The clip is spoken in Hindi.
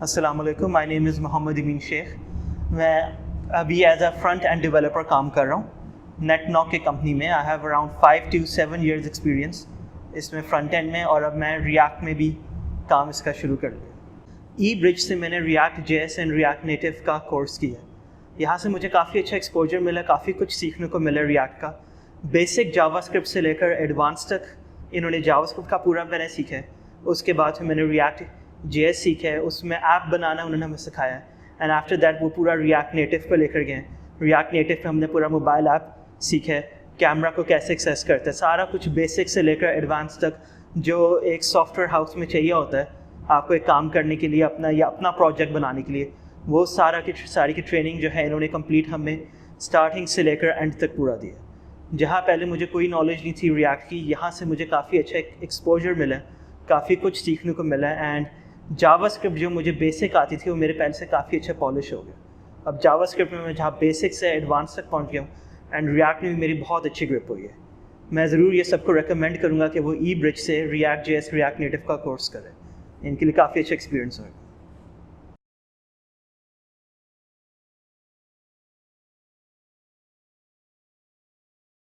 अस्सलाम वालेकुम, my name is Mohammad Amin Shaikh. मैं अभी as a front end developer काम कर रहा हूँ नेटनॉक के कंपनी में। I have around 5 to 7 years experience इसमें फ्रंट एंड में, और अब मैं रिएक्ट में भी काम इसका शुरू कर दिया। eBridge से मैंने ReactJs एंड React Native का कोर्स किया। यहाँ से मुझे काफ़ी अच्छा एक्सपोजर मिला, काफ़ी कुछ सीखने को मिला रिएक्ट का। बेसिक जावास्क्रिप्ट से लेकर एडवांस तक इन्होंने जावास्क्रिप्ट का पूरा मैंने सीखा है। उसके बाद फिर मैंने ReactJs सीखा है, उसमें ऐप बनाना उन्होंने हमें सिखाया है। एंड आफ्टर दैट वो पूरा React Native पर लेकर गए। React Native पे हमने पूरा मोबाइल ऐप सीखा है, कैमरा को कैसे एक्सेस करते हैं, सारा कुछ बेसिक से लेकर एडवांस तक जो एक सॉफ्टवेयर हाउस में चाहिए होता है आपको एक काम करने के लिए, अपना प्रोजेक्ट बनाने के लिए, वो सारी की ट्रेनिंग जो है इन्होंने कंप्लीट हमें स्टार्टिंग से लेकर एंड तक पूरा दिया। जहाँ पहले मुझे कोई नॉलेज नहीं थी रिएक्ट की, यहाँ से मुझे काफ़ी अच्छा एक्सपोजर मिला, काफ़ी कुछ सीखने को मिला। एंड जावास्क्रिप्ट जो मुझे बेसिक आती थी वो मेरे पहले से काफ़ी अच्छा पॉलिश हो गया। अब जावास्क्रिप्ट में मैं जहाँ बेसिक से एडवांस तक पहुँच गया हूँ, एंड रिएक्ट में भी मेरी बहुत अच्छी ग्रिप हुई है। मैं ज़रूर ये सबको रेकमेंड करूँगा कि वो eBridge से ReactJs React Native का कोर्स करें, इनके लिए काफ़ी अच्छा एक्सपीरियंस होगा।